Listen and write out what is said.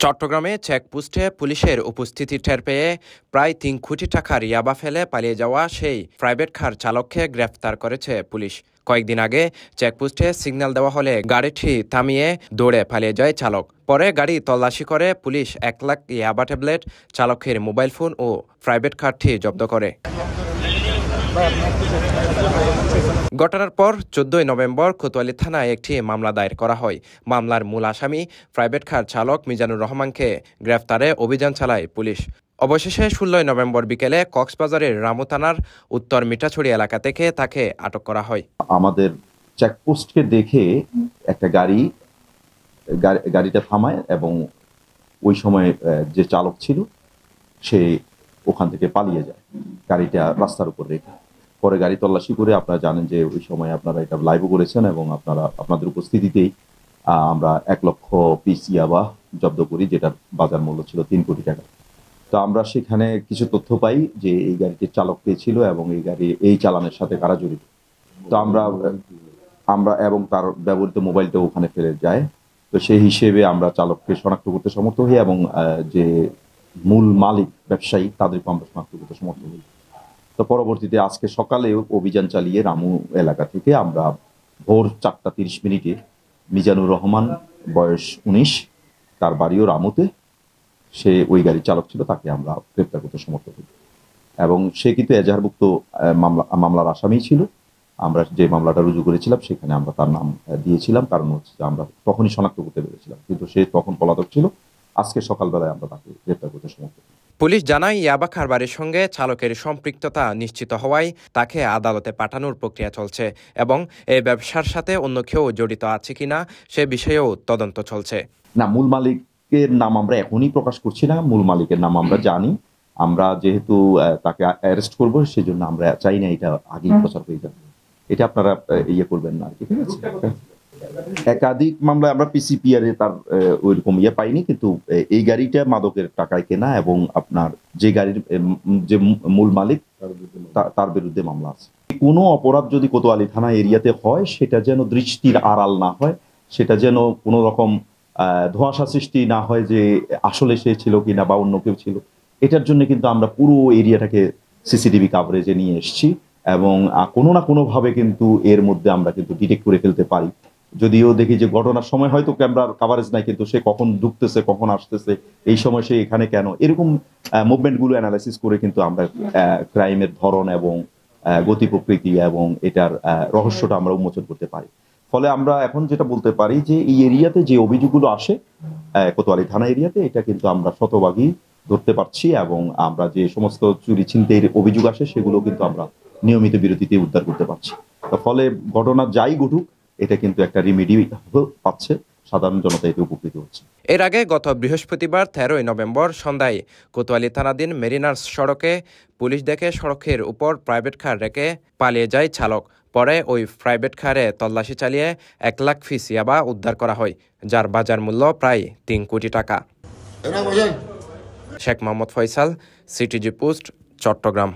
চট্টগ্রামে চেকপোস্টে পুলিশের উপস্থিতি টের পেয়ে প্রায় ৩ কোটি টাকার ইয়াবা ফেলে পালিয়ে যাওয়া সেই প্রাইভেট কার চালককে গ্রেফতার করেছে পুলিশ। কয়েকদিন আগে চেকপোস্টে সিগন্যাল দেওয়া হলে গাড়িটি থামিয়ে দৌড়ে পালিয়ে যায় চালক। পরে গাড়ি তল্লাশি করে পুলিশ ১ লাখ ইয়াবা ট্যাবলেট, চালকের মোবাইল ফোন ও প্রাইভেট কারটি জব্দ করে। ঘটনার পর ১৪ নভেম্বর কোতোয়ালি থানায় একটি মামলা দায়ের করা হয়। মামলার মূল আসামি প্রাইভেট কার চালক মিজানুর রহমানকে গ্রেফতারে অভিযান চালায় পুলিশ। অবশেষে ১৬ নভেম্বর বিকেলে কক্সবাজারের রামু থানার উত্তর মিঠাছড়ি এলাকা থেকে তাকে আটক করা হয়। আমাদের চেকপোস্টকে দেখে একটা গাড়িটা থামায় এবং ওই সময় যে চালক ছিল সে ওখান থেকে পালিয়ে যায়, গাড়িটা রাস্তার উপর রেখে। পরে গাড়ি তল্লাশি করে আপনারা জানেন যে ওই সময় আপনারা এটা লাইভও করেছেন এবং আপনাদের উপস্থিতিতেই আমরা ১ লক্ষ পিস ইয়াবা জব্দ করি, যেটার বাজার মূল্য ছিল ৩ কোটি টাকা। তো আমরা সেখানে কিছু তথ্য পাই যে এই গাড়িটির চালক কে ছিল এবং এই চালানের সাথে কারা জড়িত। তো আমরা এবং তার ব্যবহৃত মোবাইলটা ওখানে ফেলে যায়। তো সেই হিসেবে আমরা চালককে শনাক্ত করতে সমর্থ হই এবং যে মূল মালিক ব্যবসায়ী তাদেরকে আমরা শনাক্ত করতে সমর্থ হই। তো পরবর্তীতে আজকে সকালে অভিযান চালিয়ে রামু এলাকা থেকে আমরা ভোর ৪টা ৩০ মিনিটে মিজানুর রহমান, বয়স ১৯, তার বাড়িও রামুতে, সে ওই গাড়ির চালক ছিল, তাকে আমরা গ্রেপ্তার করতে সমর্থ হই এবং সে কিন্তু এজাহারভুক্ত মামলার আসামি ছিল। আমরা যে মামলাটা রুজু করেছিলাম সেখানে আমরা তার নাম দিয়েছিলাম, কারণ হচ্ছে যে আমরা তখনই শনাক্ত করতে পেরেছিলাম, কিন্তু সে তখন পলাতক ছিল। আজকে সকালবেলায় আমরা তাকে গ্রেপ্তার করতে সমর্থ হই। পুলিশ জানায় ইয়াবা কারবারের সঙ্গে চালকের সম্পৃক্ততা নিশ্চিত হওয়ায় তাকে আদালতে পাঠানোর প্রক্রিয়া চলছে এবং এই ব্যবসার সাথে অন্য কেউ জড়িত আছে কিনা সে বিষয়েও তদন্ত চলছে। না, মূল মালিকের নাম আমরা এখনই প্রকাশ করছি না। মূল মালিকের নাম আমরা জানি। আমরা যেহেতু তাকে অ্যারেস্ট করবো, সেজন্য আমরা চাই না এটা আগেই প্রচার হয়ে যাবে। এটা আপনারা ইয়ে করবেন না, ঠিক আছে? একাধিক মামলায় আমরা পিসিপিআর তার ওইরকম ইয়ে পাইনি, কিন্তু এই গাড়িটা মাদকের টাকায় কেনা এবং আপনার যে গাড়ির যে মূল মালিক তার বিরুদ্ধে মামলা আছে। কোনো অপরাধ যদি কোতোয়ালি থানা এরিয়াতে হয়, সেটা যেন দৃষ্টির আড়াল না হয়, সেটা যেন কোনো রকম ধোঁয়াশা সৃষ্টি না হয় যে আসলে সে ছিল কিনা বা অন্য কেউ ছিল। এটার জন্য কিন্তু আমরা পুরো এরিয়াটাকে সিসিটিভি কাভারেজে নিয়ে এসেছি এবং কোনো না কোনোভাবে কিন্তু এর মধ্যে আমরা কিন্তু ডিটেক্ট করে ফেলতে পারি। যদিও দেখি যে ঘটনার সময় হয়তো ক্যামেরার কাভারেজ নাই, কিন্তু সে কখন ঢুকতেছে, কখন আসতেছে, এই সময় সে এখানে কেন, এরকম মুভমেন্টগুলো অ্যানালাইসিস করে কিন্তু আমরা ক্রাইমের ধরন এবং গতি প্রকৃতি এবং এটার রহস্যটা আমরা উন্মোচন করতে পারি। ফলে আমরা এখন যেটা বলতে পারি যে এই এরিয়াতে যে অভিযোগগুলো আসে কোতোয়ালি থানা এরিয়াতে, এটা কিন্তু আমরা শতভাগই ধরতে পারছি এবং আমরা যে সমস্ত চুরি ছিনতাইয়ের অভিযোগ আসে সেগুলো কিন্তু আমরা নিয়মিত বিরতিতে উদ্ধার করতে পারছি। ফলে ঘটনা যাই ঘটুক, এটা কিন্তু একটা রিমেডি পাচ্ছে, সাধারণ জনতা এতে উপকৃত হচ্ছে। এর আগে গত বৃহস্পতিবার ১৩ নভেম্বর সন্ধ্যায় কোতোয়ালি থানাধীন মেরিনার্স সড়কে পুলিশ দেখে সড়কের উপর প্রাইভেট কার রেখে পালিয়ে যায় চালক। পরে ওই প্রাইভেট কারে তল্লাশি চালিয়ে ১ লাখ পিস ইয়াবা উদ্ধার করা হয়, যার বাজার মূল্য প্রায় ৩ কোটি টাকা। Sheikh Mohammad Faisal, CTG post, Chittagong.